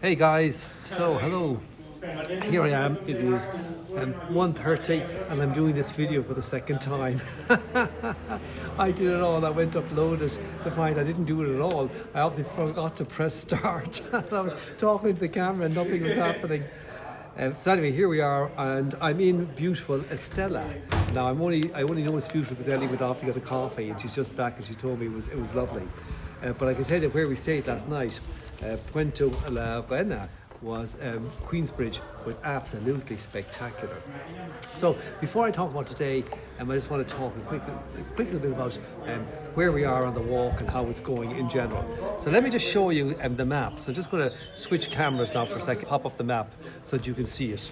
Hey guys, so hello, here I am, it is 1:30 and I'm doing this video for the second time. I did it all, I went to upload it to find I didn't do it at all. I obviously forgot to press start. I was talking to the camera and nothing was happening. So anyway, here we are, and I'm in beautiful Estella. Now I only know it's beautiful because Ellie went off to get a coffee, and she's just back, and she told me it was lovely. But I can tell you where we stayed last night. Puente la Reina was Queensbridge was absolutely spectacular. So before I talk about today, I just want to talk a quick little bit about where we are on the walk and how it's going in general. So let me just show you the map. So I'm just going to switch cameras now for a second, pop up the map so that you can see it.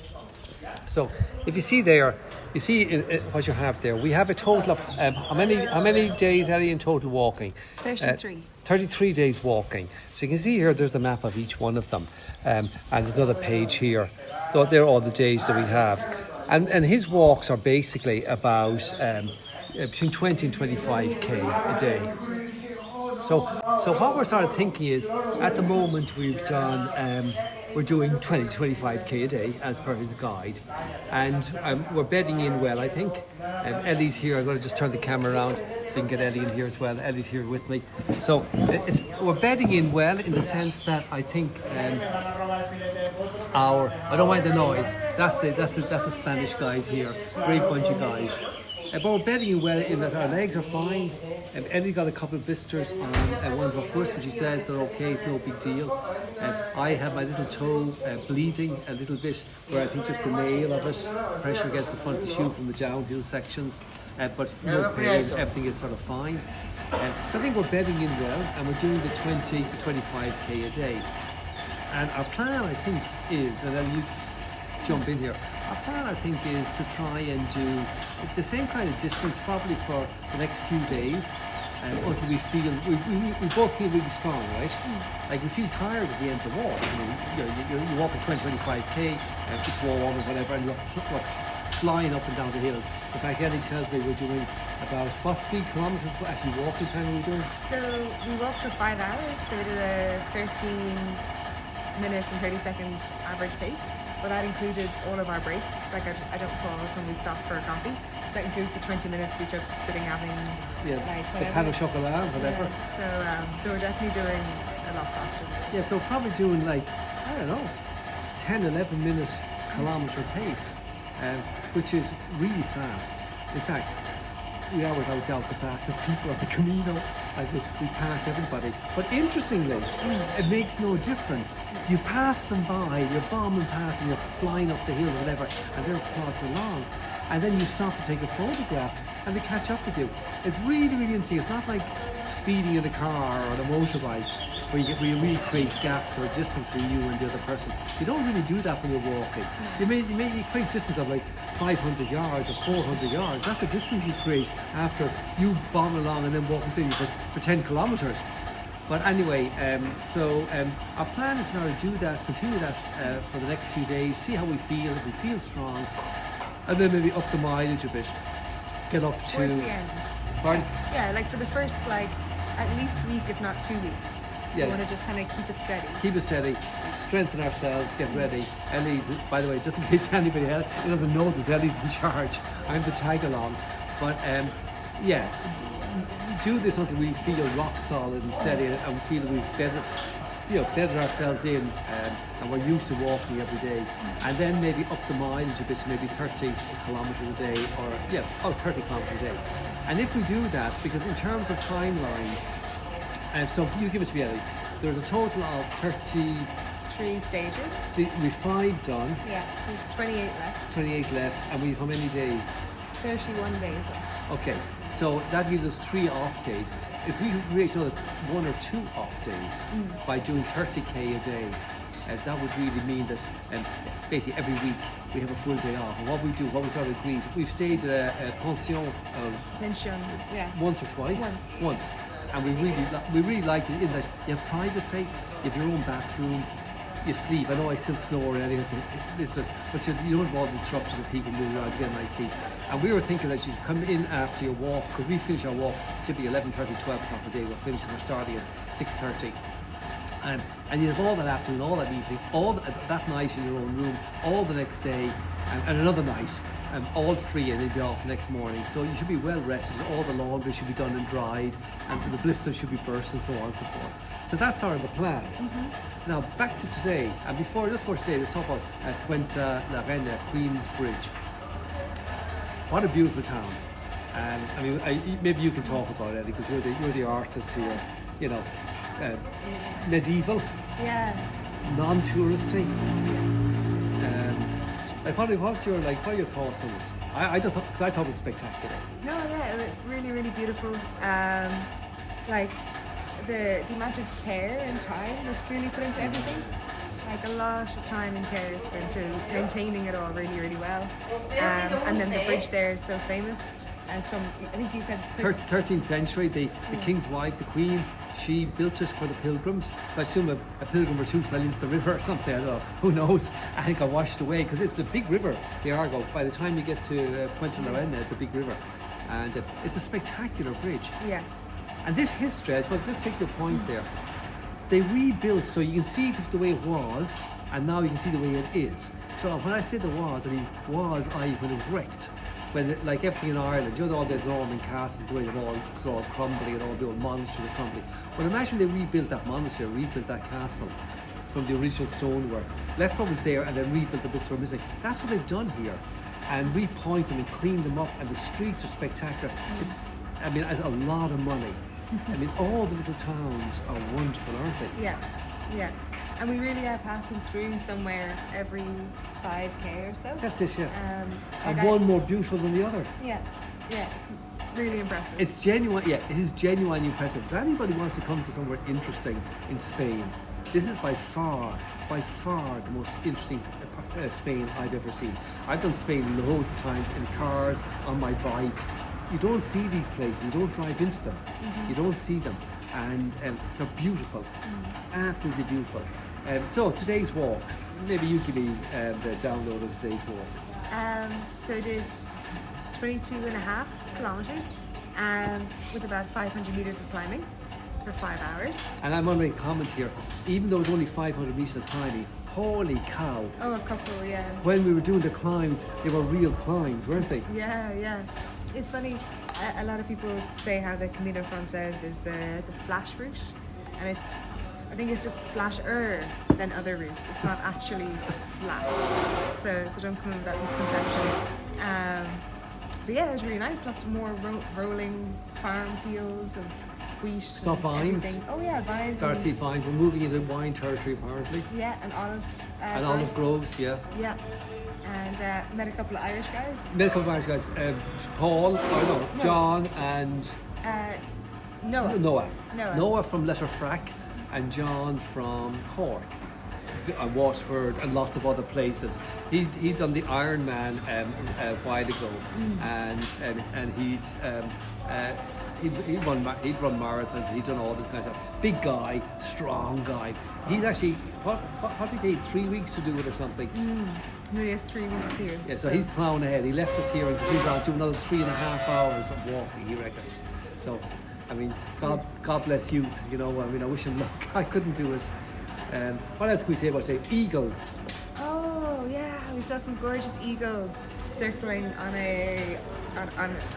So if you see there, you see what you have there. We have a total of how many days, Ellie, in total walking? 33. 33 days walking. So you can see here, there's the map of each one of them. And there's another page here. So they're all the days that we have. And his walks are basically about between 20 and 25k a day. So what we're sort of thinking is, at the moment we're doing 20 to 25k a day as per his guide, and we're bedding in well, I think. Ellie's here. I'm going to just turn the camera around so you can get Ellie in here as well. Ellie's here with me. So we're bedding in well in the sense that I think I don't mind the noise. That's the Spanish guys here. Great bunch of guys. But we're bedding in well in that our legs are fine. Ellie got a couple of blisters on one of her foot, but she says they're okay, it's no big deal. I have my little toe bleeding a little bit, where I think just the nail of it, pressure against the front of the shoe from the downhill sections, but no pain, everything is sort of fine. So I think we're bedding in well, and we're doing the 20 to 25k a day. And our plan, I think, is, and then you just jump in here, our plan, I think, is to try and do the same kind of distance probably for the next few days until we feel, we both feel really strong, right? Like we feel tired at the end of the walk. You walk at 20, 25k, it's warm or whatever, and you're flying up and down the hills. In fact, Ellie tells me we're doing about, what speed kilometres, actually walking time are we doing? So we walked for 5 hours, so we did a 13-minute and 30-second average pace. But that included all of our breaks. Like I don't pause when we stop for a coffee. So that includes the 20 minutes we took sitting having the whatever. pan of chocolat, whatever. Yeah. So we're definitely doing a lot faster. Yeah, so probably doing like, I don't know, 10, 11 minute kilometre pace, which is really fast. In fact, we are without doubt the fastest people on the Camino. Like we pass everybody. But interestingly, it makes no difference. You pass them by, you're bombing past them, you're flying up the hill or whatever, and they're plodding along. And then you stop to take a photograph and they catch up with you. It's really, really interesting. It's not like speeding in a car or on a motorbike where you really create gaps or distance between you and the other person. You don't really do that when you're walking. You create distance of like 500 yards or 400 yards. That's the distance you create after you bomb along and then walk the city for 10 kilometres. But anyway, our plan is now to do that, continue that for the next few days, see how we feel, if we feel strong, and then maybe up the mileage a bit, get up to... Towards the end. Pardon? Yeah, like for the first, at least week, if not 2 weeks. Yeah. We want to just kind of keep it steady. Keep it steady, strengthen ourselves, get ready. Ellie's, by the way, just in case anybody else doesn't know this, Ellie's in charge. I'm the tag along. But yeah, do this until we feel rock solid and steady and we feel that we've bedded ourselves in and we're used to walking every day. And then maybe up the mileage a bit, so maybe 30 kilometres a day or 30 kilometres a day. And if we do that, because in terms of timelines, so you give it to me, Ellie. There's a total of 3 stages. We've 5 done. Yeah, so there's 28 left. 28 left, and we've how many days? 31 days left. Okay, so that gives us 3 off days. If we create another 1 or 2 off days by doing 30k a day, that would really mean that basically every week we have a full day off. And what we sort of agreed, we've stayed at a pension yeah. once or twice. Once. And we really liked it in that you have privacy, you have your own bathroom, you sleep. I know I still snore and everything, but you don't have all the disruptions of people moving around to get a nice sleep. And we were thinking that you'd come in after your walk, because we finish our walk typically 11:30, 12 o'clock a day. We're starting at 6:30. And you'd have all that afternoon, all that evening, that night in your own room, all the next day, and another night, all free, and they'd be off the next morning. So you should be well rested. All the laundry should be done and dried, and the blisters should be burst, and so on and so forth. So that's sort of the plan. Now back to today, and just before today, let's talk about Puente la Reina, Queen's Bridge. What a beautiful town. I mean, maybe you can talk about it because you're the artist here. You know, medieval, non-touristy. Like, what are your thoughts on this? I thought it was spectacular. No, yeah, it's really, really beautiful. Like the amount of care and time that's really put into everything. Like a lot of time and care is put into maintaining it all really, really well. And then the bridge there is so famous. And it's from, I think you said 13th century. The king's wife, the queen, she built it for the pilgrims. So I assume a pilgrim or two fell into the river or something. I don't know. Who knows? I think got washed away because it's a big river, the Argo. By the time you get to Puente la Reina, it's a big river, and it's a spectacular bridge. Yeah. And this history, I suppose, just take your point there. They rebuilt so you can see the way it was, and now you can see the way it is. So when I say the was, I mean when it was wrecked. When, like everything in Ireland, you know, all the Norman castles, the way they're all crumbling and all the old monasteries are crumbling. Well, imagine they rebuilt that monastery, rebuilt that castle from the original stonework, left what was there and then rebuilt the bits that were missing. That's what they've done here. And repoint them and clean them up, and the streets are spectacular. It's a lot of money. I mean, all the little towns are wonderful, aren't they? Yeah, yeah. And we really are passing through somewhere every 5k or so. That's it, yeah. Like and one more beautiful than the other. Yeah, it's really impressive. It's genuine, yeah, it is genuinely impressive. If anybody wants to come to somewhere interesting in Spain, this is by far the most interesting Spain I've ever seen. I've done Spain loads of times in cars, on my bike. You don't see these places, you don't drive into them, you don't see them, and they're beautiful, absolutely beautiful. So today's walk, maybe you give me the download of today's walk. So I did 22.5 kilometers with about 500 meters of climbing for 5 hours. And I'm on a comment here, even though it's only 500 meters of climbing, holy cow. Oh, a couple, yeah. When we were doing the climbs, they were real climbs, weren't they? Yeah. It's funny, a lot of people say how the Camino Frances is the flash route, and I think it's just flasher than other routes. It's not actually flat. So don't come in with that misconception. But yeah, it was really nice. Lots more rolling farm fields of wheat. Saw vines. Everything. Oh yeah, vines. Starseed vines. We're moving into wine territory apparently. Yeah, and and olive groves, yeah. Yeah. And met a couple of Irish guys. Paul, John and Noah. Noah from Letterfrack and John from Cork and Waterford and lots of other places. He'd done the Ironman a while ago, and he'd run marathons. He'd done all this kind of stuff. Big guy, strong guy. He's actually what did he take 3 weeks to do it or something? He has 3 weeks here. Yeah, so he's plowing ahead. He left us here and continues on to do another 3.5 hours of walking, he reckons. So, I mean, God bless youth, you know, I mean, I wish him luck. I couldn't do it. What else can we say about, eagles? Oh, yeah, we saw some gorgeous eagles circling on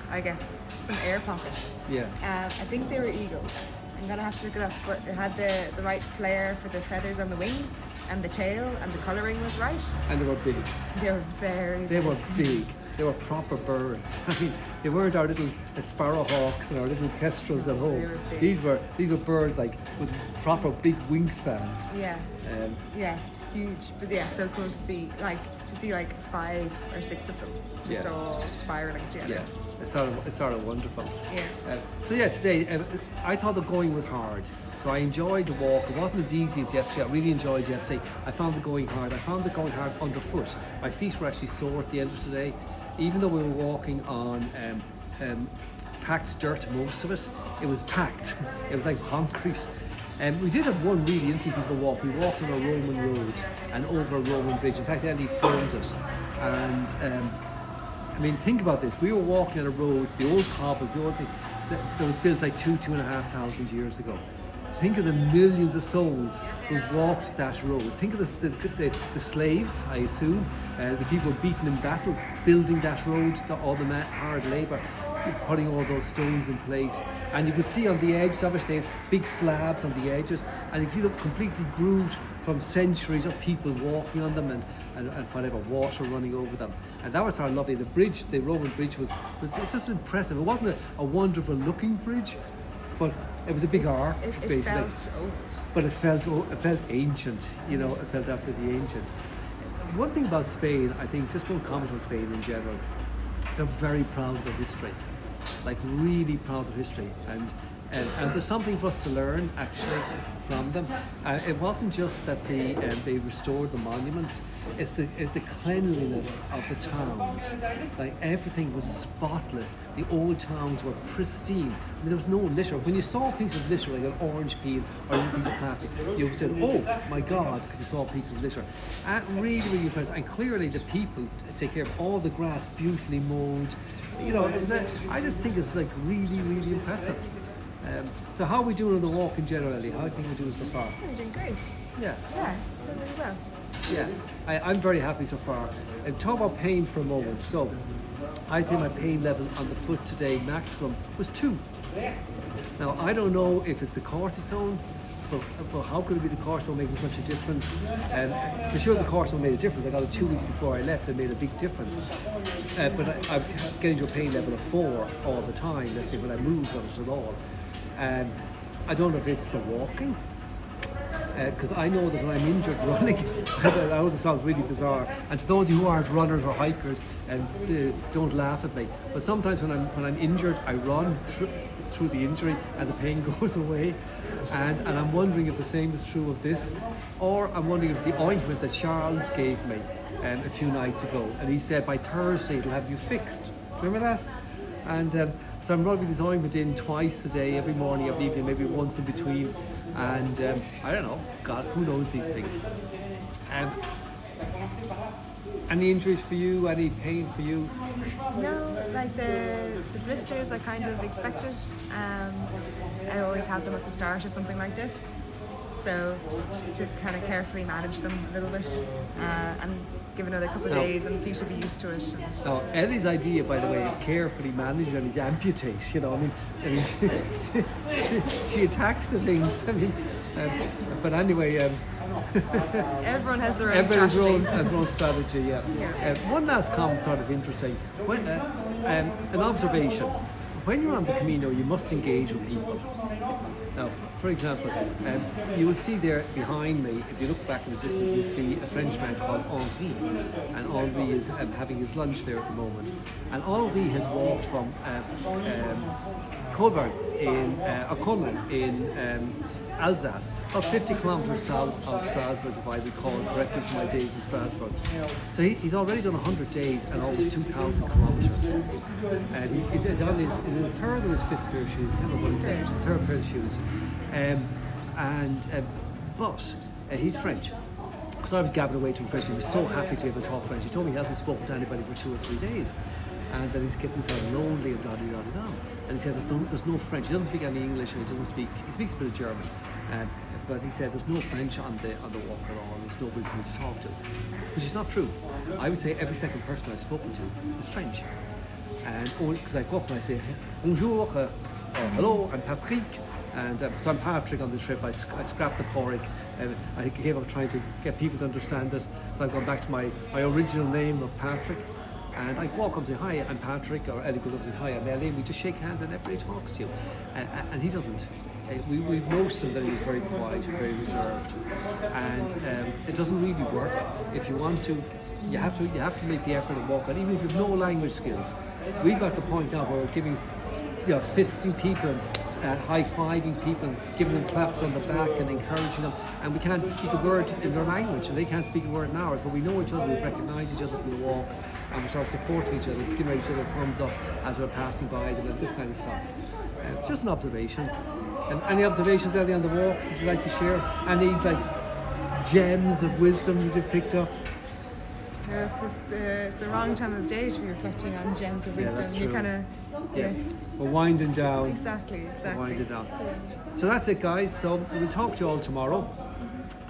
I guess, some air pocket. Yeah. I think they were eagles. I'm gonna have to look it up, but it had the right flare for the feathers on the wings and the tail, and the colouring was right. And they were big. They were very big. They were big. They were proper birds. I mean, they weren't our little sparrowhawks and our little kestrels at home. They were big. These were birds like with proper big wingspans. Yeah. Yeah, huge. But yeah, so cool to see like 5 or 6 of them just all spiraling together. Yeah. It's sort of wonderful. Yeah. So yeah, today I thought the going was hard. So I enjoyed the walk. It wasn't as easy as yesterday. I really enjoyed yesterday. I found the going hard. I found the going hard underfoot. My feet were actually sore at the end of today, even though we were walking on packed dirt. Most of it was packed. It was like concrete. We did have one really interesting piece of walk. We walked on a Roman road and over a Roman bridge. In fact, Ellie filmed it. And I mean, think about this. We were walking on a road, the old cobbles, the old thing that was built like 2,500 years ago. think of the millions of souls who walked that road. Think of the slaves, I assume, the people beaten in battle, building that road, all the hard labour, putting all those stones in place. And you can see on the edges, obviously, there's big slabs on the edges, and you look completely grooved from centuries of people walking on them and whatever, water running over them. And that was how lovely. The bridge, the Roman bridge, was it's just impressive. It wasn't a wonderful looking bridge, but it was a big arc, basically. It felt old. But it felt ancient, you know, it felt absolutely ancient. One thing about Spain, I think, just one comment on Spain in general, they're very proud of their history, like really proud of history. And there's something for us to learn, actually, from them. It wasn't just that they restored the monuments, it's the cleanliness of the towns. Like, everything was spotless. The old towns were pristine. I mean, there was no litter. When you saw a piece of litter, like an orange peel or a piece of plastic, you said, oh my God, because you saw a piece of litter. Really, really impressive. And clearly the people take care of all the grass, beautifully mowed. You know, I just think it's like really, really impressive. So how are we doing on the walk in general, Ellie? How do you think we're doing so far? You're doing great. Yeah. Yeah, it's going really well. Yeah, I'm very happy so far. And talk about pain for a moment. So, I'd say my pain level on the foot today, maximum, was 2. Now, I don't know if it's the cortisone, but how could it be the cortisone making such a difference? For sure the cortisone made a difference. I got it 2 weeks before I left, it made a big difference. But I was getting to a pain level of 4 all the time, let's say, when I moved on it at all. I don't know if it's the walking, because I know that when I'm injured running, I know this sounds really bizarre, and to those of you who aren't runners or hikers, don't laugh at me, but sometimes when I'm injured, I run through the injury and the pain goes away, and I'm wondering if the same is true of this, or I'm wondering if it's the ointment that Charles gave me a few nights ago, and he said by Thursday it'll have you fixed. Do you remember that? And so I'm rubbing this ointment in twice a day, every morning, every evening, maybe once in between. And I don't know, God, who knows these things. Any injuries for you? Any pain for you? No, like the blisters I kind of expected. I always have them at the start or something like this. So just to kind of carefully manage them a little bit and give another couple of days and feet will be used to it. So Ellie's idea, by the way, of carefully manage them is amputate, you know, I mean she attacks the things, I mean, but anyway, everyone has their own strategy. Has their own strategy, yeah. One last comment, sort of interesting, an observation. When you're on the Camino, you must engage with people. Now, for example, you will see there behind me, if you look back in the distance, you'll see a Frenchman called Henri. And Henri is having his lunch there at the moment. And Henri has walked from Colmar in Alsace, about 50 kilometres south of Strasbourg, if I recall correctly from my days in Strasbourg. So he's already done 100 days and almost 2,000 kilometres. And he's on his third or his fifth pair of shoes, I can't remember what he said, his third pair of shoes. But he's French. So I was gabbing away to him French. He was so happy to be able to talk French. He told me he hasn't spoken to anybody for 2 or 3 days. And that he's getting sort of lonely and da-da-da-da-da. And he said there's no French. He doesn't speak any English and he speaks a bit of German. But he said there's no French on the walk at all. There's nobody for me to talk to. Which is not true. I would say every second person I've spoken to is French. And because I go up and I say, bonjour, hello, I'm Patrick. And so I'm Patrick on the trip. I scrapped the porrick. I gave up trying to get people to understand it. So I've gone back to my original name of Patrick. And I walk up and say, hi, I'm Patrick, or Ellie goes up and say, hi, I'm Ellie, and we just shake hands and everybody talks to you. And he doesn't. We've noticed him that he's very quiet, very reserved. And it doesn't really work. If you want to, you have to make the effort and walk on, even if you have no language skills. We've got the point now where we're giving, fisting people, high-fiving people, giving them claps on the back and encouraging them, and we can't speak a word in their language and they can't speak a word in ours, but we know each other, we've recognised each other from the walk and we start supporting each other, giving each other thumbs up as we're passing by them and this kind of stuff. Just an observation. Any observations, Ellie, on the walks that you'd like to share? Any gems of wisdom that you've picked up? It's the wrong time of day to be reflecting on gems of Yeah, wisdom. that's You true. kind of, Yeah, we're winding down. exactly. We're winding down. So that's it, guys. So we'll talk to you all tomorrow.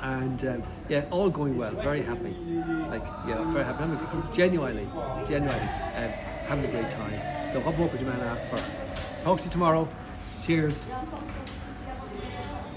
And yeah, all going well. Very happy. Like, yeah, very happy. Genuinely, having a great time. So what more could you man ask for? Talk to you tomorrow. Cheers.